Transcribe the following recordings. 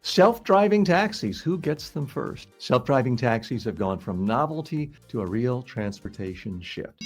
Self-driving taxis, who gets them first? Self-driving taxis have gone from novelty to a real transportation shift.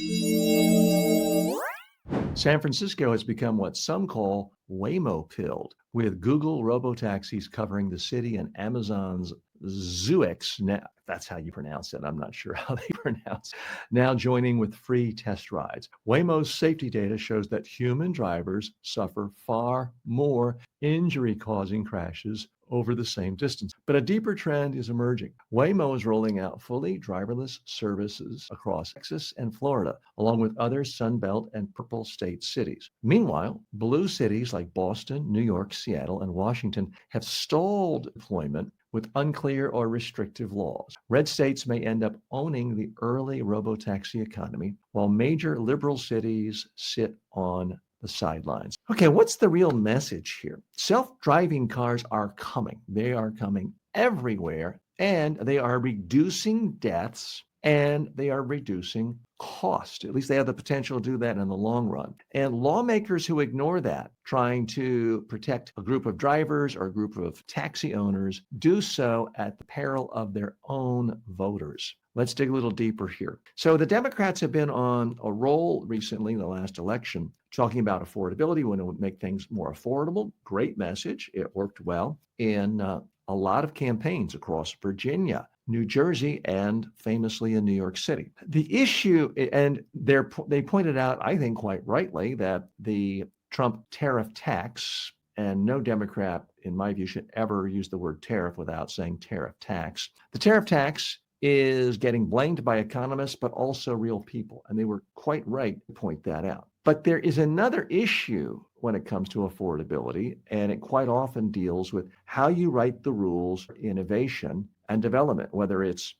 San Francisco has become what some call Waymo-pilled, with Google Robotaxis covering the city and Amazon's Zoox, now, that's how you pronounce it. I'm not sure how they pronounce it, now joining with free test rides. Waymo's safety data shows that human drivers suffer far more injury-causing crashes over the same distance. But a deeper trend is emerging. Waymo is rolling out fully driverless services across Texas and Florida, along with other Sunbelt and Purple State cities. Meanwhile, blue cities like Boston, New York, Seattle, and Washington have stalled deployment with unclear or restrictive laws. Red states may end up owning the early robotaxi economy, while major liberal cities sit on the sidelines. Okay, what's the real message here? Self-driving cars are coming. They are coming everywhere, and they are reducing deaths and they are reducing cost. At least they have the potential to do that in the long run. And lawmakers who ignore that, trying to protect a group of drivers or a group of taxi owners, do so at the peril of their own voters. Let's dig a little deeper here. So the Democrats have been on a roll recently in the last election, talking about affordability, when it would make things more affordable. Great message. It worked well in a lot of campaigns across Virginia, New Jersey, and famously in New York City. The issue, and they pointed out, I think quite rightly, that the Trump tariff tax, and no Democrat, in my view, should ever use the word tariff without saying tariff tax. The tariff tax is getting blamed by economists, but also real people. And they were quite right to point that out. But there is another issue when it comes to affordability, and it quite often deals with how you write the rules for innovation and development, whether it's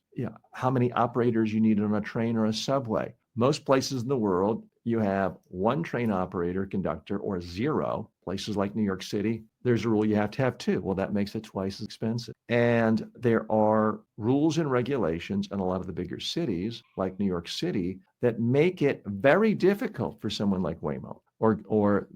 how many operators you need on a train or a subway. Most places in the world, you have one train operator, conductor, or zero. Places like New York City, there's a rule you have to have two. Well, that makes it twice as expensive. And there are rules and regulations in a lot of the bigger cities, like New York City, that make it very difficult for someone like Waymo or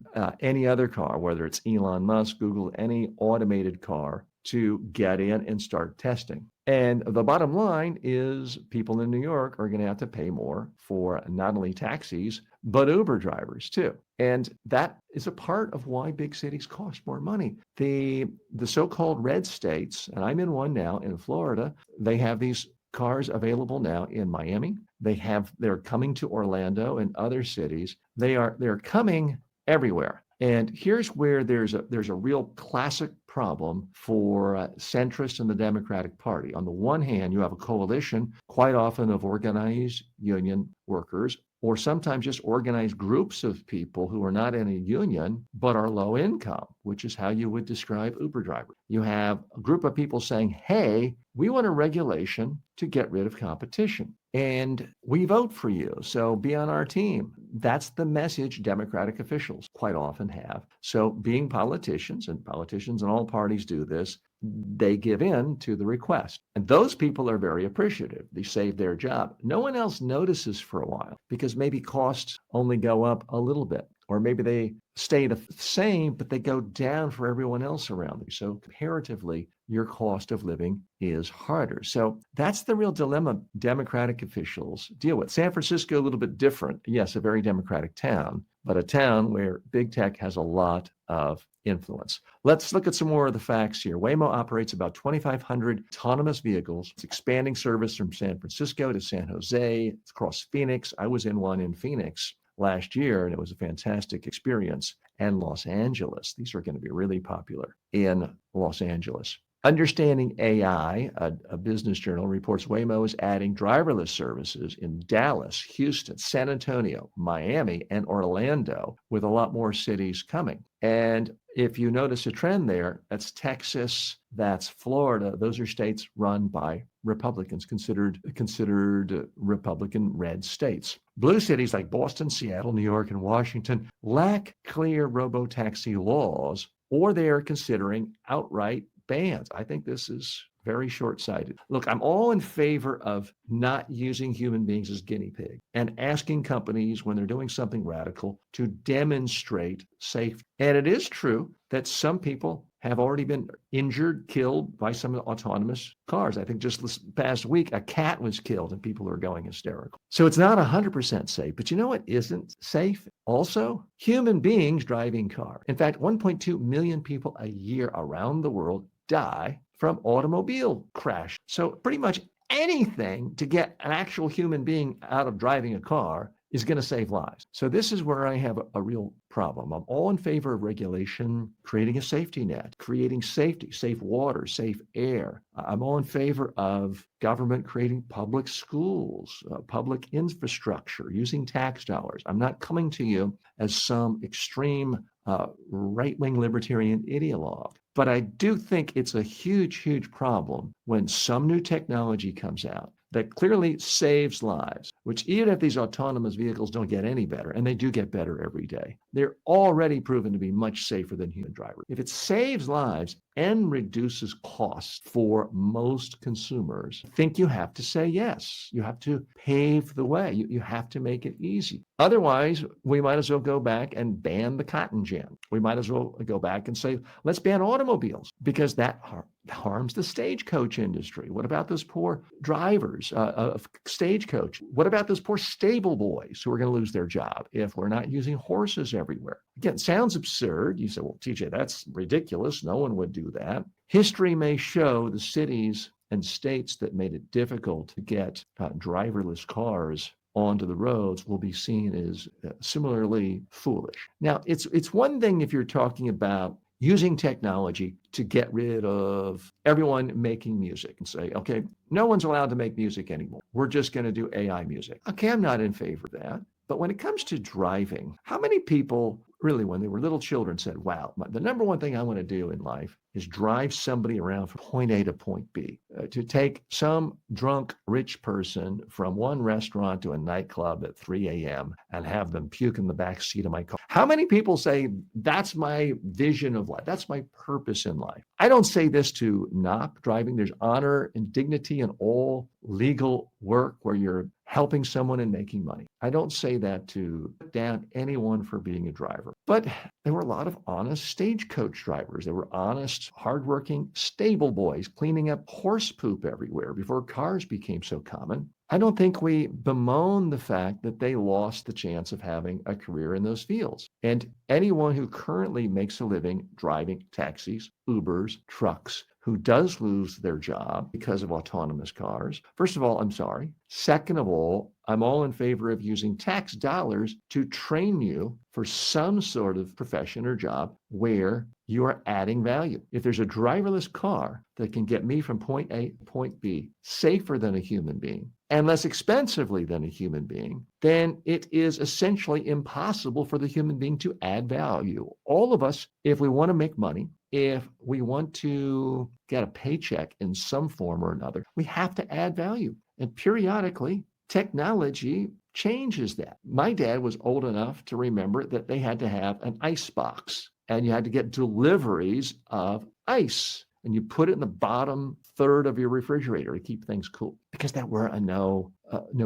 any other car, whether it's Elon Musk, Google, any automated car, to get in and start testing. And the bottom line is people in New York are going to have to pay more for not only taxis, but Uber drivers too. And that is a part of why big cities cost more money. The so-called red states, and I'm in one now in Florida, they have these cars available now in Miami. They're coming to Orlando and other cities. They're coming everywhere. And here's where there's a real classic problem for centrists in the Democratic Party. On the one hand, you have a coalition quite often of organized union workers, or sometimes just organized groups of people who are not in a union, but are low income, which is how you would describe Uber drivers. You have a group of people saying, hey, we want a regulation to get rid of competition. And we vote for you, so be on our team. That's the message Democratic officials quite often have. So being politicians, and politicians in all parties do this, they give in to the request. And those people are very appreciative. They save their job. No one else notices for a while because maybe costs only go up a little bit, or maybe they stay the same, but they go down for everyone else around you. So comparatively, your cost of living is harder. So that's the real dilemma Democratic officials deal with. San Francisco, a little bit different. Yes, a very Democratic town, but a town where big tech has a lot of influence. Let's look at some more of the facts here. Waymo operates about 2,500 autonomous vehicles. It's expanding service from San Francisco to San Jose. It's across Phoenix. I was in one in Phoenix last year, and it was a fantastic experience. And Los Angeles. These are going to be really popular in Los Angeles. Understanding AI, a business journal, reports Waymo is adding driverless services in Dallas, Houston, San Antonio, Miami, and Orlando, with a lot more cities coming. And if you notice a trend there, that's Texas, that's Florida. Those are states run by Republicans, considered Republican red states. Blue cities like Boston, Seattle, New York, and Washington lack clear robotaxi laws, or they are considering outright bans. I think this is very short-sighted. Look, I'm all in favor of not using human beings as guinea pigs and asking companies when they're doing something radical to demonstrate safety. And it is true that some people have already been injured, killed by some autonomous cars. I think just this past week, a cat was killed and people are going hysterical. So it's not 100% safe. But you know what isn't safe? Also, human beings driving cars. In fact, 1.2 million people a year around the world die from automobile crash. So pretty much anything to get an actual human being out of driving a car is going to save lives. So this is where I have a real problem. I'm all in favor of regulation, creating a safety net, creating safety, safe water, safe air. I'm all in favor of government creating public schools, public infrastructure, using tax dollars. I'm not coming to you as some extreme right-wing libertarian ideologue. But I do think it's a huge, huge problem when some new technology comes out that clearly saves lives, which even if these autonomous vehicles don't get any better, and they do get better every day, they're already proven to be much safer than human drivers. If it saves lives and reduces costs for most consumers, I think you have to say yes. You have to pave the way. You have to make it easy. Otherwise, we might as well go back and ban the cotton gin. We might as well go back and say, let's ban automobiles, because that harms the stagecoach industry. What about those poor drivers of stagecoach? What about those poor stable boys who are going to lose their job if we're not using horses everywhere? Again, sounds absurd. You say, well, TJ, that's ridiculous. No one would do that. History may show the cities and states that made it difficult to get driverless cars onto the roads will be seen as similarly foolish. Now, it's one thing if you're talking about using technology to get rid of everyone making music and say, okay, no one's allowed to make music anymore. We're just going to do AI music. Okay, I'm not in favor of that. But when it comes to driving, how many people really, when they were little children, said, wow, the number one thing I want to do in life is drive somebody around from point A to point B, to take some drunk rich person from one restaurant to a nightclub at 3 a.m. and have them puke in the back seat of my car. How many people say, that's my vision of life? That's my purpose in life. I don't say this to knock driving. There's honor and dignity in all legal work where you're helping someone and making money. I don't say that to put down anyone for being a driver. But there were a lot of honest stagecoach drivers. There were honest, hardworking stable boys cleaning up horse poop everywhere before cars became so common. I don't think we bemoan the fact that they lost the chance of having a career in those fields. And anyone who currently makes a living driving taxis, Ubers, trucks, who does lose their job because of autonomous cars, first of all, I'm sorry. Second of all, I'm all in favor of using tax dollars to train you for some sort of profession or job where you are adding value. If there's a driverless car that can get me from point A to point B safer than a human being and less expensively than a human being, then it is essentially impossible for the human being to add value. All of us, if we want to make money, if we want to get a paycheck in some form or another, we have to add value. And periodically, technology changes that. My dad was old enough to remember that they had to have an ice box and you had to get deliveries of ice and you put it in the bottom third of your refrigerator to keep things cool because there were no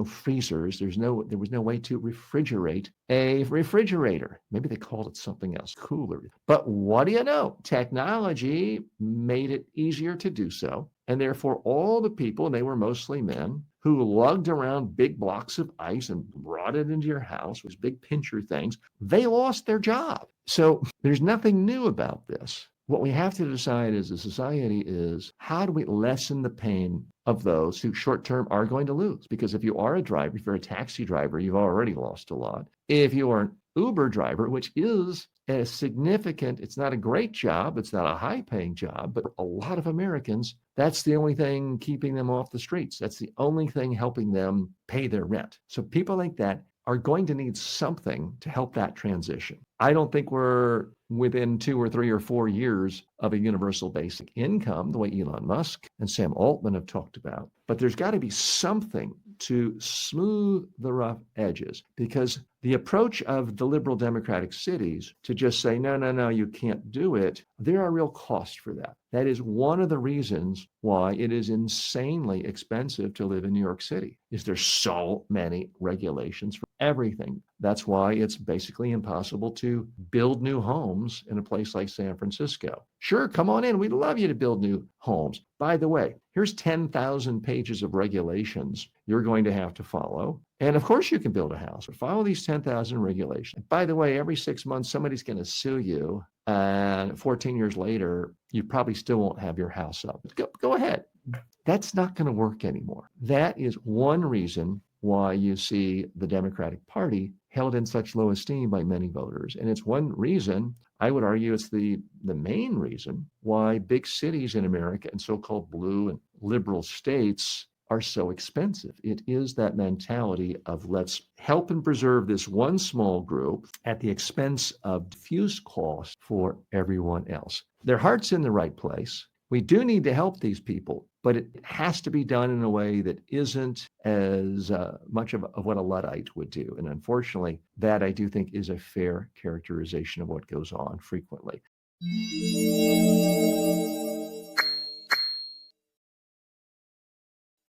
freezers. There was no way to refrigerate a refrigerator. Maybe they called it something else, cooler. But what do you know? Technology made it easier to do so. And therefore, all the people, and they were mostly men, who lugged around big blocks of ice and brought it into your house, those big pincher things, they lost their job. So there's nothing new about this. What we have to decide as a society is how do we lessen the pain of those who short-term are going to lose? Because if you are a driver, if you're a taxi driver, you've already lost a lot. If you are an Uber driver, which is a significant, it's not a great job, it's not a high-paying job, but a lot of Americans, that's the only thing keeping them off the streets. That's the only thing helping them pay their rent. So people like that are going to need something to help that transition. I don't think we're within 2 or 3 or 4 years of a universal basic income, the way Elon Musk and Sam Altman have talked about. But there's got to be something to smooth the rough edges because The approach of the liberal democratic cities to just say, no, no, no, you can't do it, there are real costs for that. That is one of the reasons why it is insanely expensive to live in New York City, is there's so many regulations for everything. That's why it's basically impossible to build new homes in a place like San Francisco. Sure, come on in. We'd love you to build new homes. By the way, here's 10,000 pages of regulations you're going to have to follow. And of course, you can build a house, but follow these 10,000 regulations. By the way, every 6 months, somebody's going to sue you. And 14 years later, you probably still won't have your house up. Go ahead. That's not going to work anymore. That is one reason why you see the Democratic Party held in such low esteem by many voters. And it's one reason, I would argue it's the main reason why big cities in America and so-called blue and liberal states are so expensive. It is that mentality of let's help and preserve this one small group at the expense of diffuse cost for everyone else. Their heart's in the right place. We do need to help these people, but it has to be done in a way that isn't as much of what a Luddite would do. And unfortunately, that I do think is a fair characterization of what goes on frequently.